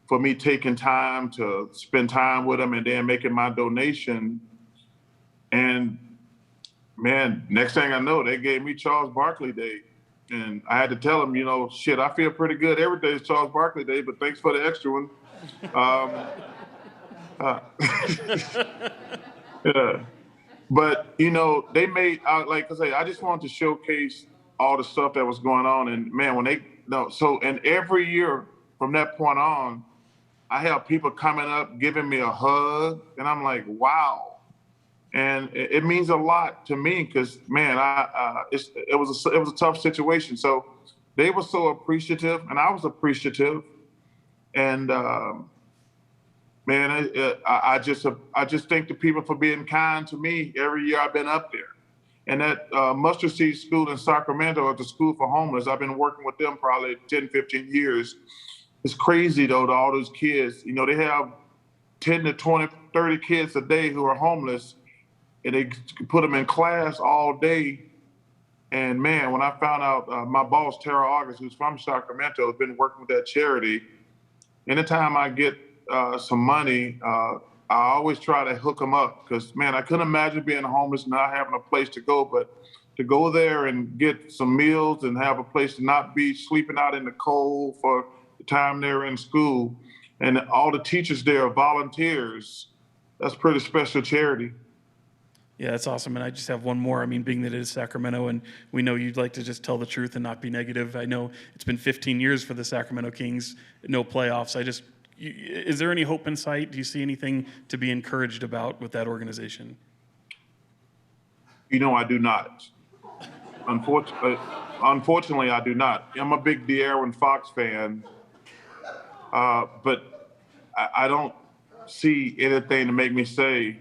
for me taking time to spend time with them and then making my donation. And man, next thing I know, they gave me Charles Barkley Day. And I had to tell them, I feel pretty good. Every day is Charles Barkley Day, but thanks for the extra one. Yeah. But, they made, like I say, I just wanted to showcase all the stuff that was going on. And man, and every year from that point on, I have people coming up, giving me a hug, and I'm like, wow. And it means a lot to me, because man, it was a tough situation. So they were so appreciative, and I was appreciative. And man, I just thank the people for being kind to me every year I've been up there. And that Mustard Seed School in Sacramento, at the School for Homeless, I've been working with them probably 10, 15 years. It's crazy though, to all those kids. You know, they have 10 to 20, 30 kids a day who are homeless, and they put them in class all day. And man, when I found out, my boss, Tara August, who's from Sacramento, has been working with that charity. Anytime I get some money, I always try to hook them up, because man, I couldn't imagine being homeless and not having a place to go, but to go there and get some meals and have a place to not be sleeping out in the cold for the time they're in school. And all the teachers there are volunteers. That's pretty special charity. Yeah, that's awesome. And I just have one more. I mean, being that it is Sacramento and we know you'd like to just tell the truth and not be negative. I know it's been 15 years for the Sacramento Kings, no playoffs. Is there any hope in sight? Do you see anything to be encouraged about with that organization? You know, I do not. Unfortunately, I do not. I'm a big De'Aaron Fox fan, but I don't see anything to make me say.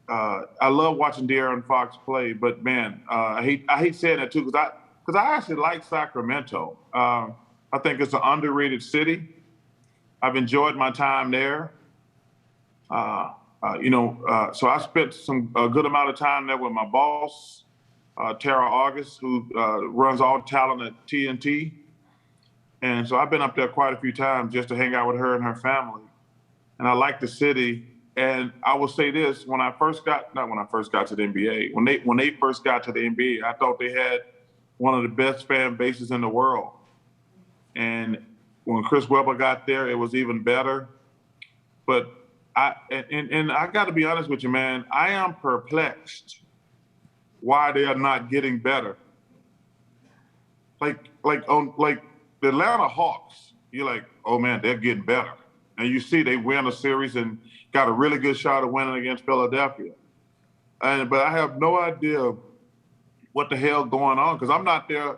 I love watching De'Aaron Fox play, but man, I hate saying that too, because I actually like Sacramento. I think it's an underrated city. I've enjoyed my time there. So I spent a good amount of time there with my boss, Tara August, who runs all talent at TNT. And so I've been up there quite a few times just to hang out with her and her family. And I like the city. And I will say this, not when I first got to the NBA, when they first got to the NBA, I thought they had one of the best fan bases in the world. And when Chris Webber got there, it was even better. But I got to be honest with you, man, I am perplexed why they are not getting better. Like the Atlanta Hawks, you're like, oh man, they're getting better. And you see they win a series and got a really good shot at winning against Philadelphia. But I have no idea what the hell going on, because I'm not there.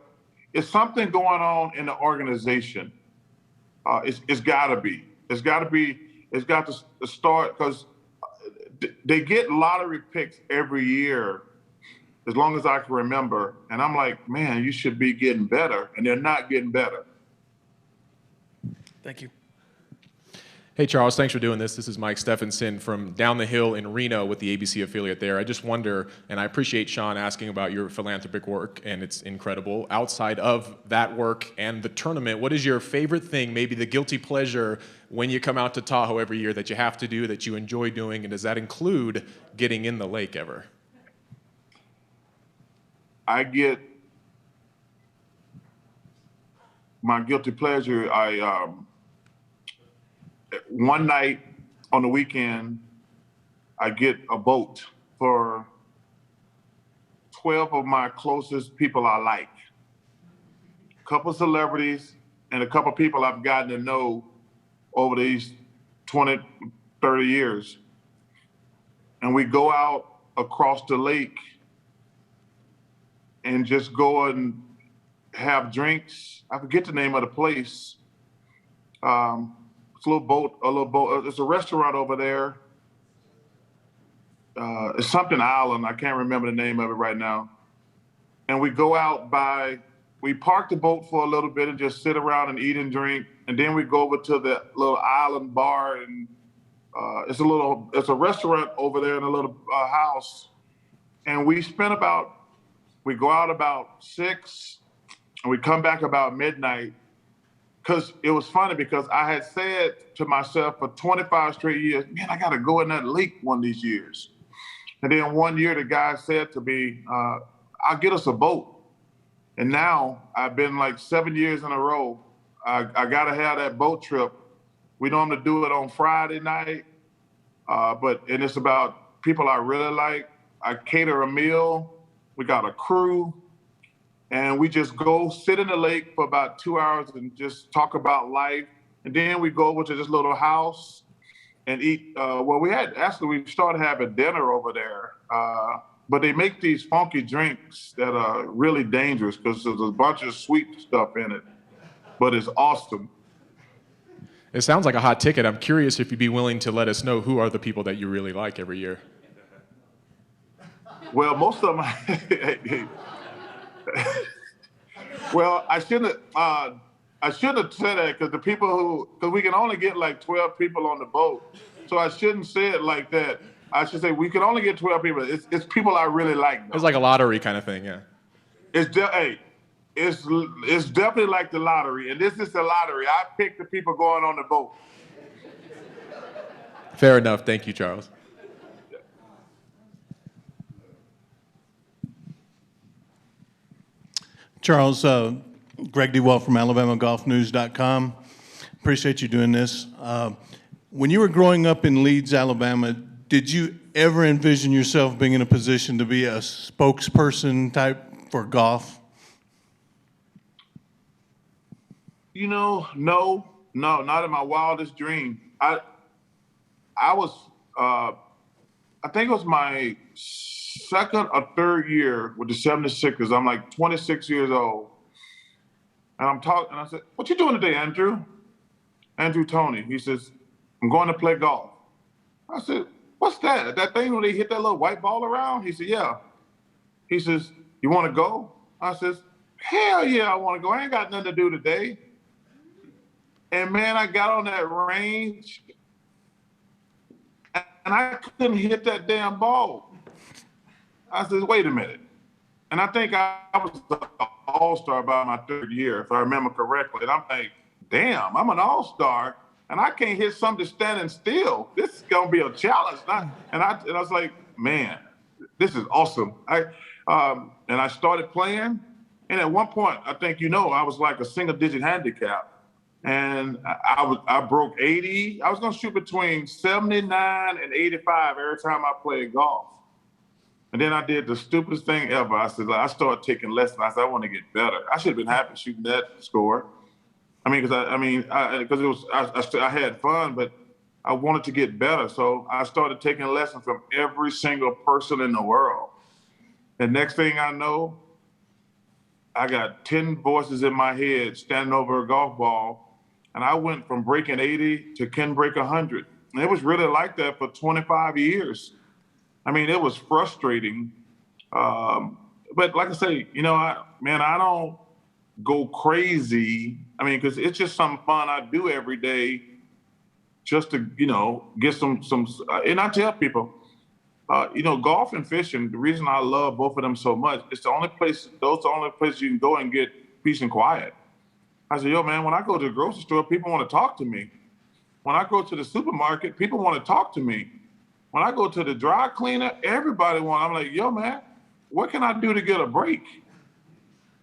It's something going on in the organization. It's got to be. It's got to start, because they get lottery picks every year, as long as I can remember. And I'm like, man, you should be getting better, and they're not getting better. Thank you. Hey, Charles, thanks for doing this. This is Mike Stephenson from down the hill in Reno with the ABC affiliate there. I just wonder, and I appreciate Sean asking about your philanthropic work, and it's incredible. Outside of that work and the tournament, what is your favorite thing, maybe the guilty pleasure, when you come out to Tahoe every year that you have to do, that you enjoy doing, and does that include getting in the lake ever? I get my guilty pleasure. One night on the weekend, I get a boat for 12 of my closest people I like. A couple celebrities and a couple people I've gotten to know over these 20, 30 years. And we go out across the lake and just go and have drinks. I forget the name of the place. It's a little boat. It's a restaurant over there. It's something island. I can't remember the name of it right now. And we go out we park the boat for a little bit and just sit around and eat and drink. And then we go over to the little island bar, and it's a restaurant over there in a little house. And we go out about 6 and we come back about midnight. Because it was funny, because I had said to myself for 25 straight years, man, I got to go in that lake one of these years. And then one year the guy said to me, I'll get us a boat. And now I've been like 7 years in a row. I got to have that boat trip. We normally do it on Friday night, and it's about people I really like. I cater a meal. We got a crew. And we just go sit in the lake for about 2 hours and just talk about life. And then we go over to this little house and eat. We started having dinner over there. But they make these funky drinks that are really dangerous, because there's a bunch of sweet stuff in it. But it's awesome. It sounds like a hot ticket. I'm curious if you'd be willing to let us know who are the people that you really like every year. Well, most of them. Well, I shouldn't have said that because we can only get like 12 people on the boat. So I shouldn't say it like that. I should say we can only get 12 people. It's people I really like, though. It's like a lottery kind of thing, yeah. It's definitely like the lottery, and this is the lottery. I pick the people going on the boat. Fair enough. Thank you, Charles. Charles, Greg DeWalt from AlabamaGolfNews.com. Appreciate you doing this. When you were growing up in Leeds, Alabama, did you ever envision yourself being in a position to be a spokesperson type for golf? You know, no, not in my wildest dream. I think it was my second or third year with the 76ers. I'm like 26 years old. And I'm talking, and I said, "What you doing today, Andrew?" Andrew Tony. He says, "I'm going to play golf." I said, "What's that? That thing when they hit that little white ball around?" He said, "Yeah." He says, "You want to go?" I says, "Hell yeah, I want to go. I ain't got nothing to do today." And man, I got on that range and I couldn't hit that damn ball. I said, "Wait a minute." And I think I was an all-star by my third year, if I remember correctly. And I'm like, damn, I'm an all-star and I can't hit something standing still. This is gonna be a challenge. And I was like, man, this is awesome. And I started playing. And at one point, I think I was like a single-digit handicap. And I broke 80. I was gonna shoot between 79 and 85 every time I played golf. And then I did the stupidest thing ever. I started taking lessons. I said, I want to get better. I should have been happy shooting that score. Because I had fun, but I wanted to get better. So I started taking lessons from every single person in the world. And next thing I know, I got 10 voices in my head standing over a golf ball. And I went from breaking 80 to can break 100. And it was really like that for 25 years. It was frustrating. But like I say, I don't go crazy. Because it's just something fun I do every day just to, get some, and I tell people, golf and fishing, the reason I love both of them so much, those are the only places you can go and get peace and quiet. I said, yo, man, when I go to the grocery store, people want to talk to me. When I go to the supermarket, people want to talk to me. When I go to the dry cleaner, everybody I'm like, yo, man, what can I do to get a break?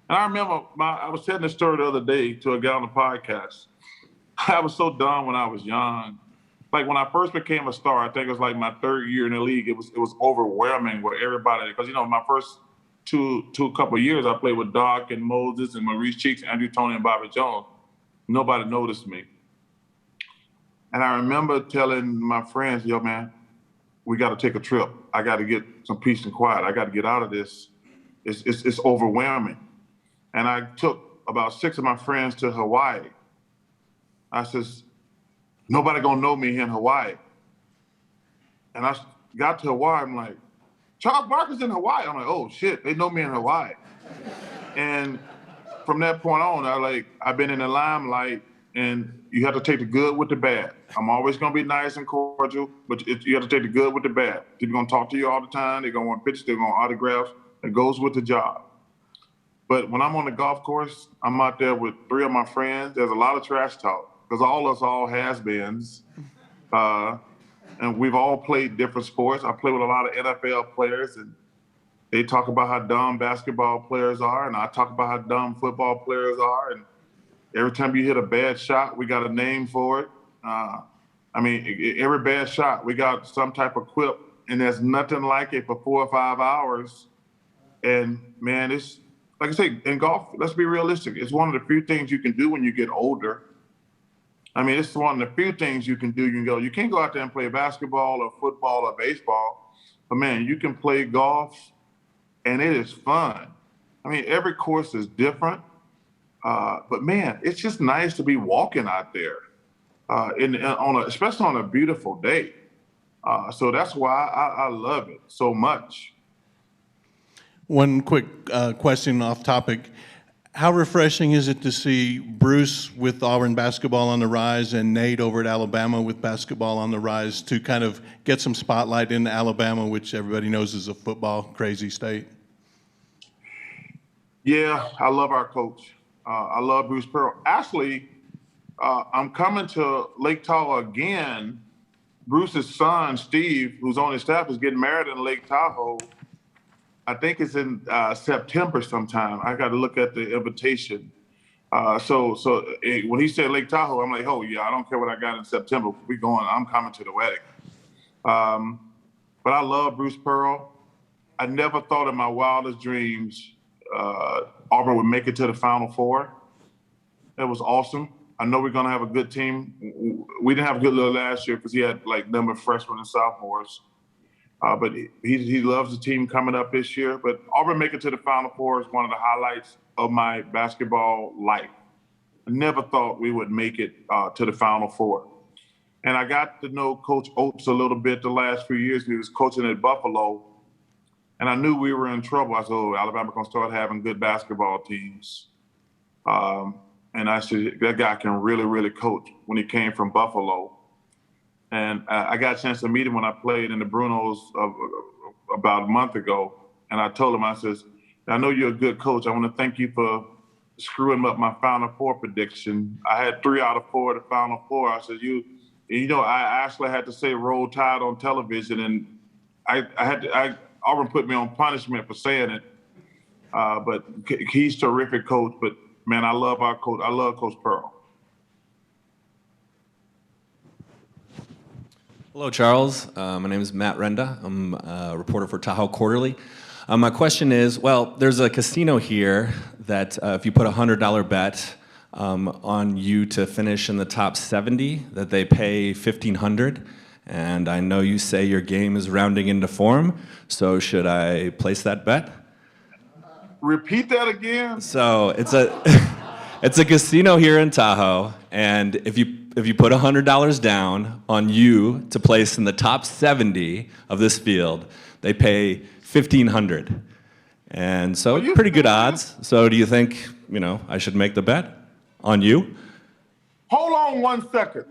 And I remember I was telling this story the other day to a guy on the podcast. I was so dumb when I was young. Like when I first became a star, I think it was like my third year in the league, it was overwhelming with everybody. Because, my first two couple of years, I played with Doc and Moses and Maurice Cheeks, Andrew Tony, and Bobby Jones. Nobody noticed me. And I remember telling my friends, yo, man, we got to take a trip. I got to get some peace and quiet. I got to get out of this. It's overwhelming. And I took about 6 of my friends to Hawaii. I says, nobody gonna know me here in Hawaii. And I got to Hawaii, I'm like, Charles Barkley's in Hawaii. I'm like, oh shit, they know me in Hawaii. And from that point on, I've been in the limelight, and you have to take the good with the bad. I'm always gonna be nice and cordial, but you have to take the good with the bad. People gonna talk to you all the time. They're gonna want pictures, they're gonna want autographs. It goes with the job. But when I'm on the golf course, I'm out there with 3 of my friends. There's a lot of trash talk because all has-beens. And we've all played different sports. I play with a lot of NFL players, and they talk about how dumb basketball players are, and I talk about how dumb football players are. And every time you hit a bad shot, we got a name for it. Every bad shot, we got some type of quip, and there's nothing like it for 4 or 5 hours. And man, it's like I say, in golf, let's be realistic. It's one of the few things you can do when you get older. It's one of the few things you can do. You can't go out there and play basketball or football or baseball, but man, you can play golf, and it is fun. Every course is different, but man, it's just nice to be walking out there, especially on a beautiful day. So that's why I love it so much. One quick question off topic. How refreshing is it to see Bruce with Auburn basketball on the rise and Nate over at Alabama with basketball on the rise to kind of get some spotlight into Alabama, which everybody knows is a football crazy state? Yeah, I love our coach. I love Bruce Pearl. Actually, I'm coming to Lake Tahoe again. Bruce's son, Steve, who's on his staff, is getting married in Lake Tahoe. I think it's in September sometime. I got to look at the invitation. So when he said Lake Tahoe, I'm like, oh yeah, I don't care what I got in September. We going. I'm coming to the wedding. But I love Bruce Pearl. I never thought in my wildest dreams Auburn would make it to the Final Four. It was awesome. I know we're going to have a good team. We didn't have a good little last year because he had like number of freshmen and sophomores. But he loves the team coming up this year. But Auburn making it to the Final Four is one of the highlights of my basketball life. I never thought we would make it to the Final Four. And I got to know Coach Oates a little bit the last few years. He was coaching at Buffalo. And I knew we were in trouble. I said, oh, Alabama's going to start having good basketball teams. And I said, that guy can really, really coach when he came from Buffalo. And I got a chance to meet him when I played in the Brunos about a month ago. And I told him, I says, I know you're a good coach. I want to thank you for screwing up my Final Four prediction. I had 3 out of 4 at the Final Four. I said, I actually had to say Roll Tide on television. And Auburn put me on punishment for saying it. But he's a terrific coach. But, man, I love our coach. I love Coach Pearl. Hello, Charles. My name is Matt Renda. I'm a reporter for Tahoe Quarterly. My question is, well, there's a casino here that if you put a $100 bet on you to finish in the top 70, that they pay $1,500. And I know you say your game is rounding into form, so should I place that bet? Repeat that again. So it's a casino here in Tahoe, and if you put $100 down on you to place in the top 70 of this field, they pay $1,500, and so pretty good odds. So do you think I should make the bet on you? Hold on 1 second.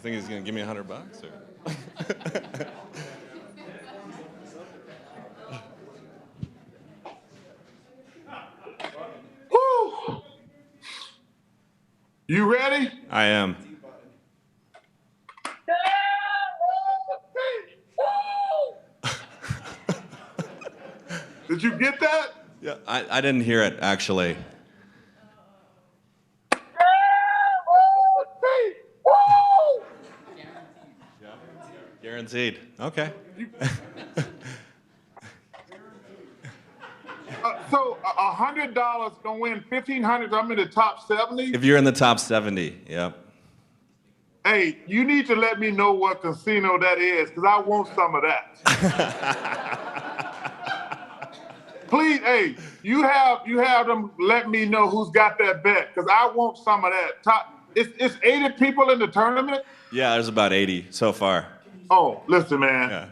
Think he's gonna give me $100 or? Woo! You ready? I am. Did you get that? Yeah, I didn't hear it actually. Guaranteed. Okay. So $100 gonna win $1,500. I'm in the top 70. If you're in the top 70, yep. Hey, you need to let me know what casino that is, because I want some of that. Please, hey, you have them let me know who's got that bet, because I want some of that. It's 80 people in the tournament? Yeah, there's about 80 so far. Oh, listen, man. Yeah.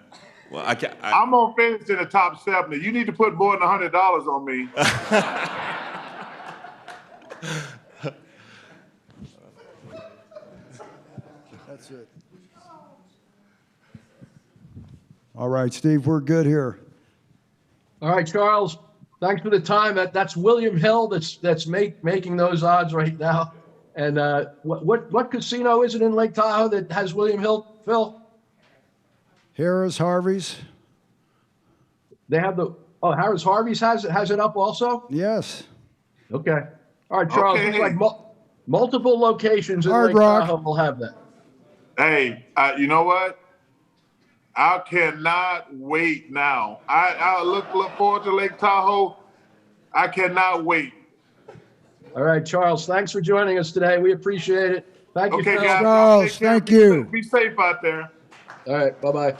Well, I'm gonna finish in the top 70. You need to put more than $100 on me. That's it. All right, Steve, we're good here. All right, Charles, thanks for the time. That's William Hill that's making those odds right now. And what casino is it in Lake Tahoe that has William Hill, Phil? Harris Harvey's. They have Harris Harvey's has it up also? Yes. Okay. All right, Charles. Okay. It's like multiple locations in Hard Lake Rock. Tahoe will have that. Hey, you know what? I cannot wait now. I look forward to Lake Tahoe. I cannot wait. All right, Charles. Thanks for joining us today. We appreciate it. Thank you, Okay, Phil. guys. Charles, Take care. thank you. Be safe out there. All right. Bye-bye.